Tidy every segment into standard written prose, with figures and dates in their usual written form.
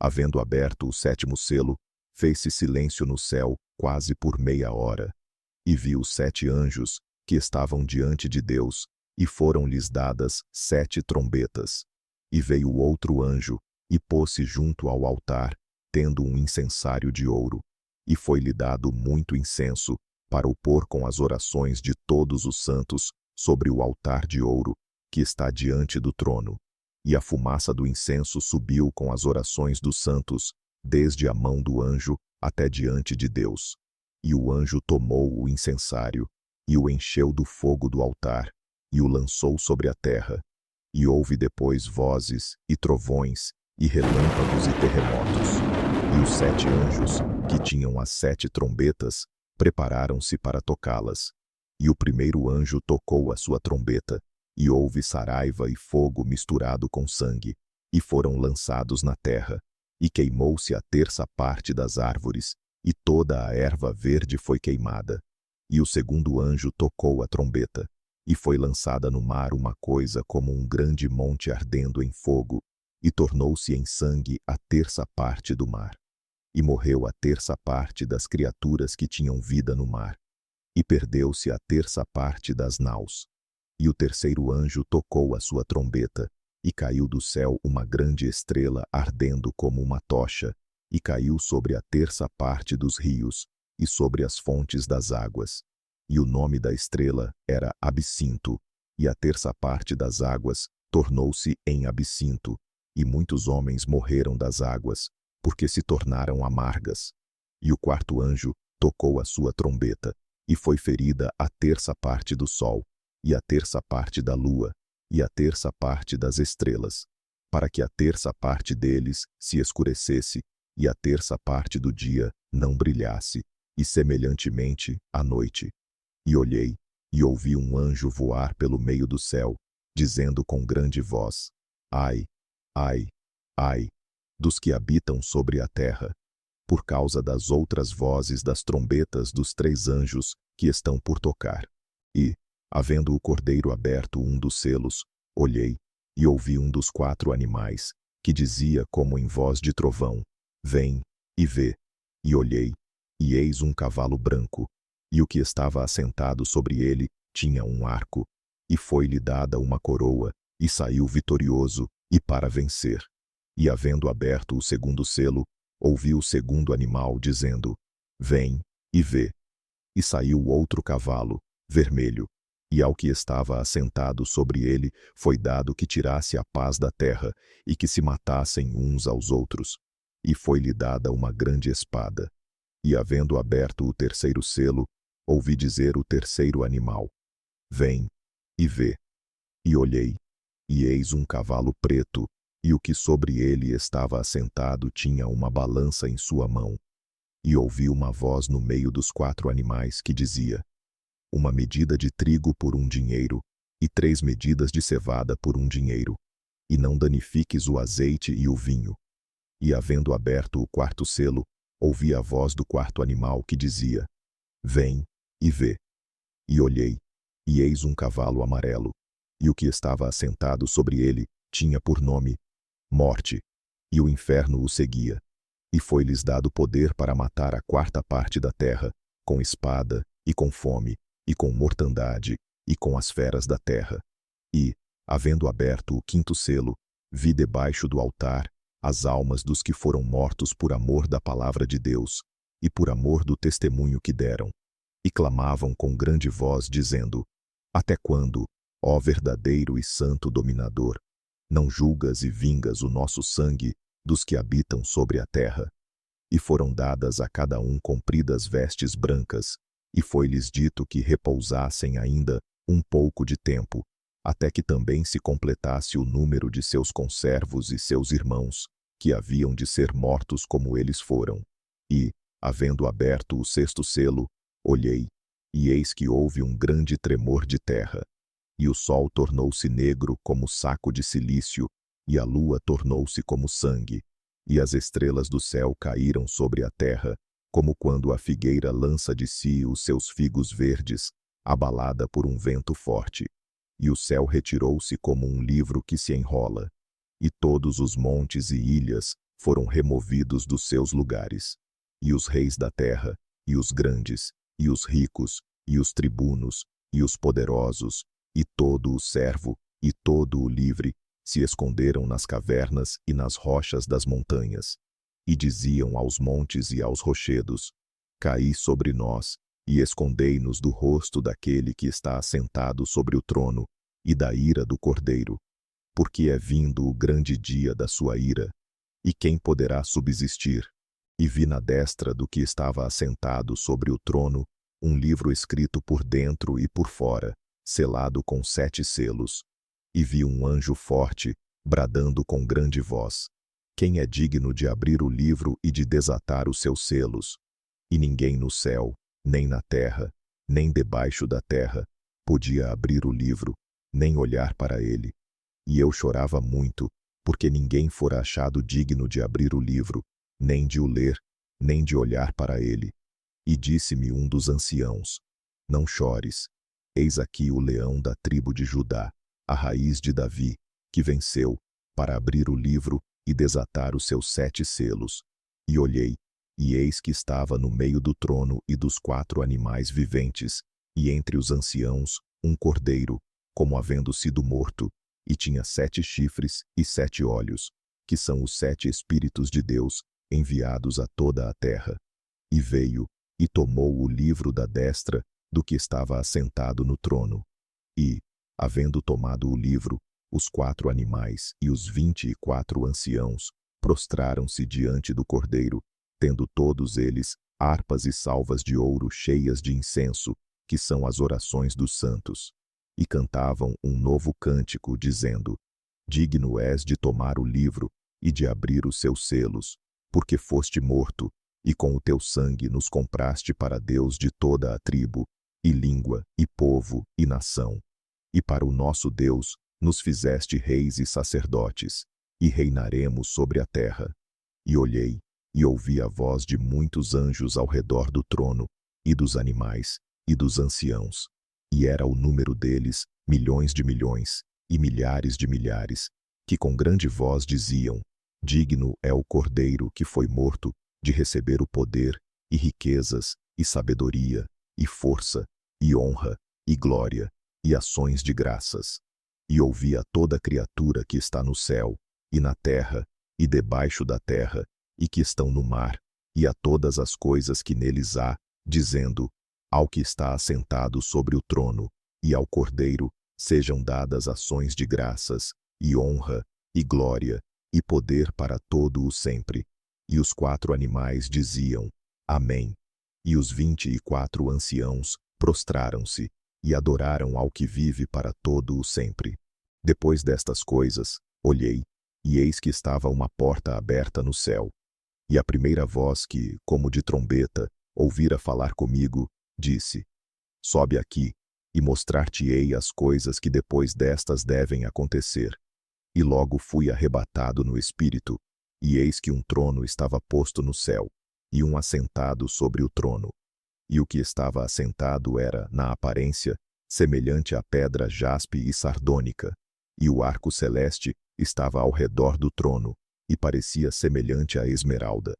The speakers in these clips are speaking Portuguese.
Havendo aberto o sétimo selo, fez-se silêncio no céu quase por meia hora. E viu 7 anjos, que estavam diante de Deus, e foram-lhes dadas 7 trombetas. E veio outro anjo, e pôs-se junto ao altar, tendo um incensário de ouro. E foi-lhe dado muito incenso, para o pôr com as orações de todos os santos, sobre o altar de ouro, que está diante do trono. E a fumaça do incenso subiu com as orações dos santos, desde a mão do anjo até diante de Deus. E o anjo tomou o incensário, e o encheu do fogo do altar, e o lançou sobre a terra. E houve depois vozes, e trovões, e relâmpagos e terremotos. E os 7 anjos, que tinham as 7 trombetas, prepararam-se para tocá-las. E o primeiro anjo tocou a sua trombeta, e houve saraiva e fogo misturado com sangue, e foram lançados na terra, e queimou-se a terça parte das árvores, e toda a erva verde foi queimada. E o segundo anjo tocou a trombeta, e foi lançada no mar uma coisa como um grande monte ardendo em fogo, e tornou-se em sangue a terça parte do mar. E morreu a terça parte das criaturas que tinham vida no mar, e perdeu-se a terça parte das naus. E o terceiro anjo tocou a sua trombeta, e caiu do céu uma grande estrela ardendo como uma tocha, e caiu sobre a terça parte dos rios, e sobre as fontes das águas. E o nome da estrela era Absinto, e a terça parte das águas tornou-se em absinto, e muitos homens morreram das águas, porque se tornaram amargas. E o quarto anjo tocou a sua trombeta, e foi ferida a terça parte do sol, e a terça parte da lua, e a terça parte das estrelas, para que a terça parte deles se escurecesse, e a terça parte do dia não brilhasse, e semelhantemente à noite. E olhei, e ouvi um anjo voar pelo meio do céu, dizendo com grande voz: Ai, ai, ai, dos que habitam sobre a terra, por causa das outras vozes das trombetas dos 3 anjos que estão por tocar. E, havendo o cordeiro aberto um dos selos, olhei, e ouvi um dos 4 animais, que dizia como em voz de trovão: Vem, e vê. E olhei, e eis um cavalo branco, e o que estava assentado sobre ele tinha um arco, e foi-lhe dada uma coroa, e saiu vitorioso, e para vencer. E havendo aberto o segundo selo, ouvi o segundo animal dizendo: Vem, e vê. E saiu outro cavalo, vermelho, e ao que estava assentado sobre ele foi dado que tirasse a paz da terra, e que se matassem uns aos outros. E foi-lhe dada uma grande espada. E havendo aberto o terceiro selo, ouvi dizer o terceiro animal: Vem, e vê. E olhei, e eis um cavalo preto, e o que sobre ele estava assentado tinha uma balança em sua mão. E ouvi uma voz no meio dos 4 animais que dizia: Uma medida de trigo por 1 dinheiro, e 3 medidas de cevada por 1 dinheiro, e não danifiques o azeite e o vinho. E havendo aberto o quarto selo, ouvi a voz do quarto animal que dizia: Vem, e vê. E olhei, e eis um cavalo amarelo, e o que estava assentado sobre ele tinha por nome Morte, e o inferno o seguia. E foi-lhes dado poder para matar a 4ª parte da terra, com espada, e com fome, e com mortandade, e com as feras da terra. E, havendo aberto o 5º selo, vi debaixo do altar as almas dos que foram mortos por amor da palavra de Deus, e por amor do testemunho que deram. E clamavam com grande voz, dizendo: Até quando, ó verdadeiro e santo dominador, não julgas e vingas o nosso sangue dos que habitam sobre a terra? E foram dadas a cada um compridas vestes brancas, e foi-lhes dito que repousassem ainda um pouco de tempo, até que também se completasse o número de seus conservos e seus irmãos, que haviam de ser mortos como eles foram. E, havendo aberto o 6º selo, olhei, e eis que houve um grande tremor de terra. E o sol tornou-se negro como saco de cilício, e a lua tornou-se como sangue, e as estrelas do céu caíram sobre a terra, como quando a figueira lança de si os seus figos verdes, abalada por um vento forte. E o céu retirou-se como um livro que se enrola, e todos os montes e ilhas foram removidos dos seus lugares. E os reis da terra, e os grandes, e os ricos, e os tribunos, e os poderosos, e todo o servo, e todo o livre, se esconderam nas cavernas e nas rochas das montanhas. E diziam aos montes e aos rochedos: caí sobre nós, e escondei-nos do rosto daquele que está assentado sobre o trono, e da ira do Cordeiro. Porque é vindo o grande dia da sua ira, e quem poderá subsistir? E vi na destra do que estava assentado sobre o trono um livro escrito por dentro e por fora, selado com 7 selos. E vi um anjo forte, bradando com grande voz: quem é digno de abrir o livro e de desatar os seus selos? E ninguém no céu, nem na terra, nem debaixo da terra, podia abrir o livro, nem olhar para ele. E eu chorava muito, porque ninguém fora achado digno de abrir o livro, nem de o ler, nem de olhar para ele. E disse-me um dos anciãos: não chores, eis aqui o leão da tribo de Judá, a raiz de Davi, que venceu, para abrir o livro e desatar os seus 7 selos. E olhei, e eis que estava no meio do trono e dos 4 animais viventes, e entre os anciãos, um cordeiro, como havendo sido morto, e tinha 7 chifres e 7 olhos, que são os 7 Espíritos de Deus, enviados a toda a terra. E veio, e tomou o livro da destra do que estava assentado no trono. E, havendo tomado o livro, os 4 animais e os 24 anciãos prostraram-se diante do Cordeiro, tendo todos eles harpas e salvas de ouro cheias de incenso, que são as orações dos santos. E cantavam um novo cântico, dizendo: digno és de tomar o livro e de abrir os seus selos, porque foste morto, e com o teu sangue nos compraste para Deus de toda a tribo, e língua, e povo, e nação. E para o nosso Deus nos fizeste reis e sacerdotes, e reinaremos sobre a terra. E olhei, e ouvi a voz de muitos anjos ao redor do trono, e dos animais, e dos anciãos. E era o número deles, milhões de milhões, e milhares de milhares, que com grande voz diziam: digno é o Cordeiro que foi morto, de receber o poder, e riquezas, e sabedoria, e força, e honra, e glória, e ações de graças. E ouvi a toda criatura que está no céu, e na terra, e debaixo da terra, e que estão no mar, e a todas as coisas que neles há, dizendo: ao que está assentado sobre o trono, e ao Cordeiro, sejam dadas ações de graças, e honra, e glória, e poder para todo o sempre. E os 4 animais diziam: amém. E os 24 anciãos prostraram-se, e adoraram ao que vive para todo o sempre. Depois destas coisas, olhei, e eis que estava uma porta aberta no céu. E a primeira voz que, como de trombeta, ouvira falar comigo, disse: sobe aqui, e mostrar-te-ei as coisas que depois destas devem acontecer. E logo fui arrebatado no espírito, e eis que um trono estava posto no céu, e um assentado sobre o trono. E o que estava assentado era, na aparência, semelhante à pedra jaspe e sardônica, e o arco celeste estava ao redor do trono, e parecia semelhante à esmeralda.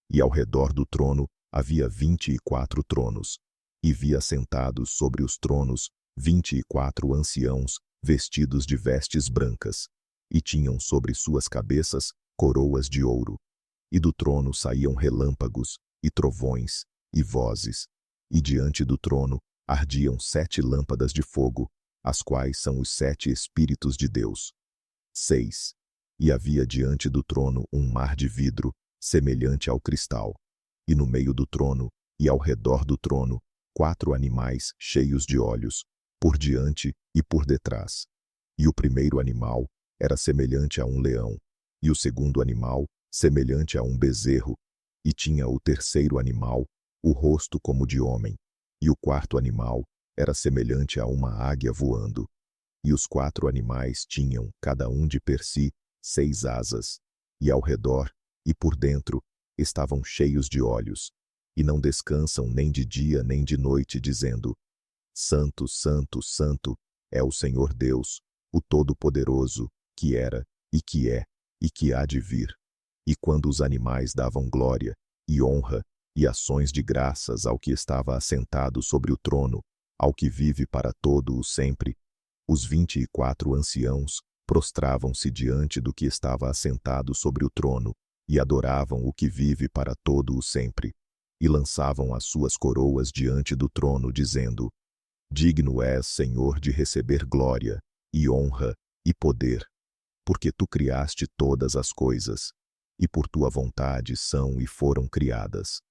E ao redor do trono havia 24 tronos, e vi assentados sobre os tronos 24 anciãos, vestidos de vestes brancas, e tinham sobre suas cabeças coroas de ouro. E do trono saíam relâmpagos, e trovões, e vozes, e diante do trono ardiam 7 lâmpadas de fogo, as quais são os 7 Espíritos de Deus. 6. E havia diante do trono um mar de vidro, semelhante ao cristal. E no meio do trono, e ao redor do trono, 4 animais cheios de olhos, por diante e por detrás. E o primeiro animal era semelhante a um leão, e o segundo animal semelhante a um bezerro, e tinha o terceiro animal o rosto como de homem, e o quarto animal era semelhante a uma águia voando. E os 4 animais tinham, cada um de per si, 6 asas, e ao redor, e por dentro, estavam cheios de olhos, e não descansam nem de dia nem de noite, dizendo: Santo, Santo, Santo, é o Senhor Deus, o Todo-Poderoso, que era, e que é, e que há de vir. E quando os animais davam glória, e honra, e ações de graças ao que estava assentado sobre o trono, ao que vive para todo o sempre, os 24 anciãos prostravam-se diante do que estava assentado sobre o trono, e adoravam o que vive para todo o sempre, e lançavam as suas coroas diante do trono, dizendo: Digno és, Senhor, de receber glória, e honra, e poder, porque tu criaste todas as coisas, e por tua vontade são e foram criadas,